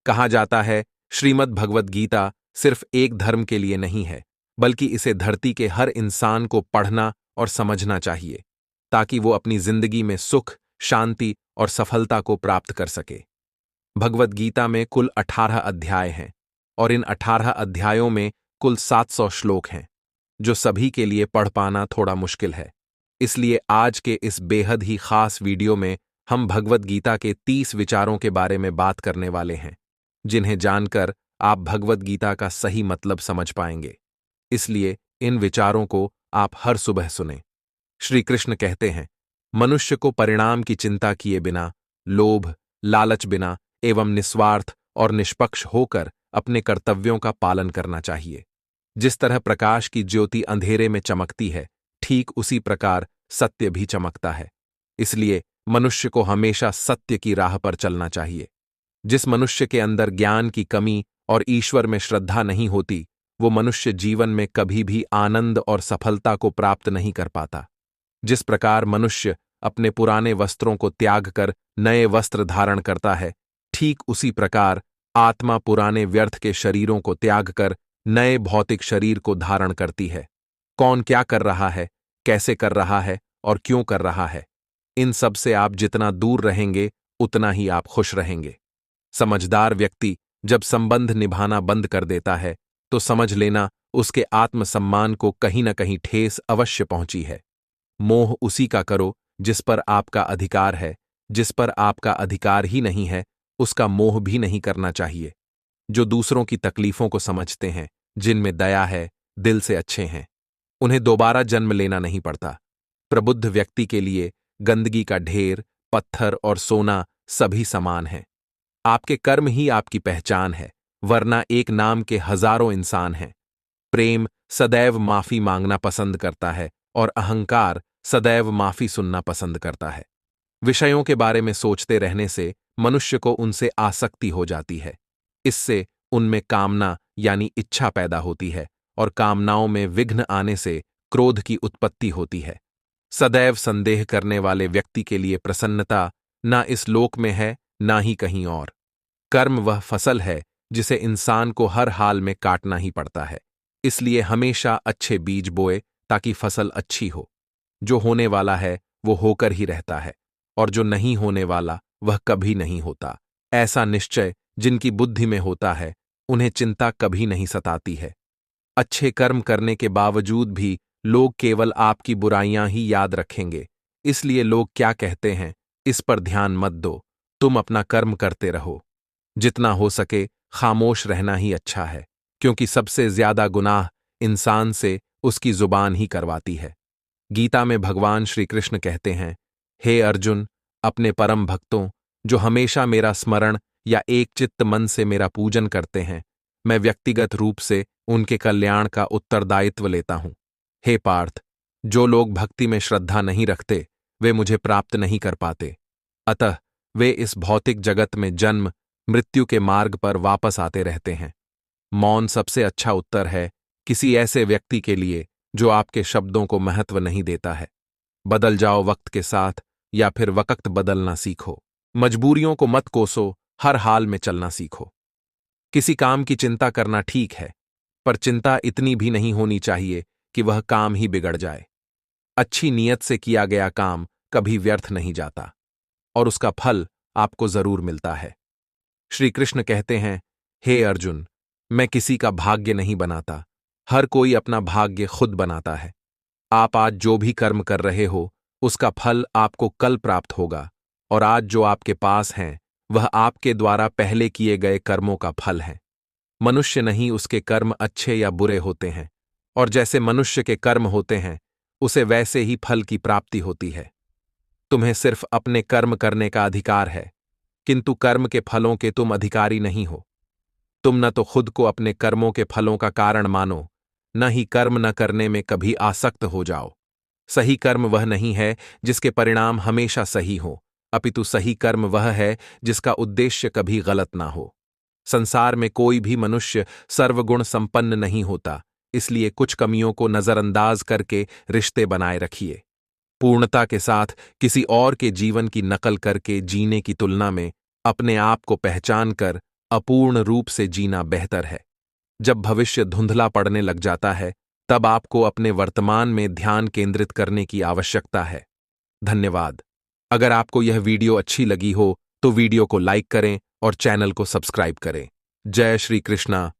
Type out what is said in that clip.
कहा जाता है, श्रीमद् भगवद गीता सिर्फ एक धर्म के लिए नहीं है, बल्कि इसे धरती के हर इंसान को पढ़ना और समझना चाहिए, ताकि वो अपनी जिंदगी में सुख, शांति और सफलता को प्राप्त कर सके। भगवद गीता में कुल 18 अध्याय हैं, और इन 18 अध्यायों में कुल 700 श्लोक हैं, जो सभी के लिए पढ़ पाना थोड़ा मुश्किल है। इसलिए आज के इस बेहद ही खास वीडियो में हम भगवद गीता के 30 विचारों के बारे में बात करने वाले हैं, जिन्हें जानकर आप भगवद गीता का सही मतलब समझ पाएंगे। इसलिए इन विचारों को आप हर सुबह सुनें। श्री कृष्ण कहते हैं, मनुष्य को परिणाम की चिंता किए बिना, लोभ, लालच बिना एवं निस्वार्थ और निष्पक्ष होकर अपने कर्तव्यों का पालन करना चाहिए। जिस तरह प्रकाश की ज्योति अंधेरे में चमकती है, ठीक उसी प्रकार सत्य भी चमकता है। इसलिए मनुष्य को हमेशा सत्य की राह पर चलना चाहिए। जिस मनुष्य के अंदर ज्ञान की कमी और ईश्वर में श्रद्धा नहीं होती, वो मनुष्य जीवन में कभी भी आनंद और सफलता को प्राप्त नहीं कर पाता। जिस प्रकार मनुष्य अपने पुराने वस्त्रों को त्याग कर नए वस्त्र धारण करता है, ठीक उसी प्रकार आत्मा पुराने व्यर्थ के शरीरों को त्याग कर नए भौतिक शरीर को धारण करती है। कौन क्या कर रहा है, कैसे कर रहा है और क्यों कर रहा है, इन सब से आप जितना दूर रहेंगे उतना ही आप खुश रहेंगे। समझदार व्यक्ति जब संबंध निभाना बंद कर देता है, तो समझ लेना उसके आत्मसम्मान को कहीं न कहीं ठेस अवश्य पहुंची है। मोह उसी का करो जिस पर आपका अधिकार है, जिस पर आपका अधिकार ही नहीं है उसका मोह भी नहीं करना चाहिए। जो दूसरों की तकलीफों को समझते हैं, जिनमें दया है, दिल से अच्छे हैं, उन्हें दोबारा जन्म लेना नहीं पड़ता। प्रबुद्ध व्यक्ति के लिए गंदगी का ढेर, पत्थर और सोना सभी समान हैं। आपके कर्म ही आपकी पहचान है, वरना एक नाम के हजारों इंसान हैं। प्रेम सदैव माफी मांगना पसंद करता है और अहंकार सदैव माफी सुनना पसंद करता है। विषयों के बारे में सोचते रहने से मनुष्य को उनसे आसक्ति हो जाती है। इससे उनमें कामना यानी इच्छा पैदा होती है, और कामनाओं में विघ्न आने से क्रोध की उत्पत्ति होती है। सदैव संदेह करने वाले व्यक्ति के लिए प्रसन्नता ना इस लोक में है, ना ही कहीं और। कर्म वह फसल है जिसे इंसान को हर हाल में काटना ही पड़ता है। इसलिए हमेशा अच्छे बीज बोए ताकि फसल अच्छी हो। जो होने वाला है वो होकर ही रहता है, और जो नहीं होने वाला वह कभी नहीं होता। ऐसा निश्चय जिनकी बुद्धि में होता है, उन्हें चिंता कभी नहीं सताती है। अच्छे कर्म करने के बावजूद भी लोग केवल आपकी बुराइयां ही याद रखेंगे। इसलिए लोग क्या कहते हैं, इस पर ध्यान मत दो, तुम अपना कर्म करते रहो। जितना हो सके खामोश रहना ही अच्छा है, क्योंकि सबसे ज्यादा गुनाह इंसान से उसकी जुबान ही करवाती है। गीता में भगवान श्री कृष्ण कहते हैं, हे अर्जुन, अपने परम भक्तों जो हमेशा मेरा स्मरण या एक चित्त मन से मेरा पूजन करते हैं, मैं व्यक्तिगत रूप से उनके कल्याण का उत्तरदायित्व लेता हूं। हे पार्थ, जो लोग भक्ति में श्रद्धा नहीं रखते, वे मुझे प्राप्त नहीं कर पाते। अतः वे इस भौतिक जगत में जन्म मृत्यु के मार्ग पर वापस आते रहते हैं। मौन सबसे अच्छा उत्तर है किसी ऐसे व्यक्ति के लिए जो आपके शब्दों को महत्व नहीं देता है। बदल जाओ वक्त के साथ, या फिर वक्त बदलना सीखो। मजबूरियों को मत कोसो, हर हाल में चलना सीखो। किसी काम की चिंता करना ठीक है, पर चिंता इतनी भी नहीं होनी चाहिए कि वह काम ही बिगड़ जाए। अच्छी नीयत से किया गया काम कभी व्यर्थ नहीं जाता, और उसका फल आपको जरूर मिलता है। श्री कृष्ण कहते हैं, हे अर्जुन, मैं किसी का भाग्य नहीं बनाता, हर कोई अपना भाग्य खुद बनाता है। आप आज जो भी कर्म कर रहे हो, उसका फल आपको कल प्राप्त होगा, और आज जो आपके पास हैं, वह आपके द्वारा पहले किए गए कर्मों का फल है। मनुष्य नहीं उसके कर्म अच्छे या बुरे होते हैं, और जैसे मनुष्य के कर्म होते हैं, उसे वैसे ही फल की प्राप्ति होती है। तुम्हें सिर्फ अपने कर्म करने का अधिकार है, किंतु कर्म के फलों के तुम अधिकारी नहीं हो। तुम न तो खुद को अपने कर्मों के फलों का कारण मानो, न ही कर्म न करने में कभी आसक्त हो जाओ। सही कर्म वह नहीं है जिसके परिणाम हमेशा सही हो, अपितु सही कर्म वह है जिसका उद्देश्य कभी गलत ना हो। संसार में कोई भी मनुष्य सर्वगुण संपन्न नहीं होता, इसलिए कुछ कमियों को नजरअंदाज करके रिश्ते बनाए रखिए। पूर्णता के साथ किसी और के जीवन की नकल करके जीने की तुलना में अपने आप को पहचान कर अपूर्ण रूप से जीना बेहतर है। जब भविष्य धुंधला पड़ने लग जाता है, तब आपको अपने वर्तमान में ध्यान केंद्रित करने की आवश्यकता है। धन्यवाद। अगर आपको यह वीडियो अच्छी लगी हो तो वीडियो को लाइक करें और चैनल को सब्सक्राइब करें। जय श्री कृष्णा।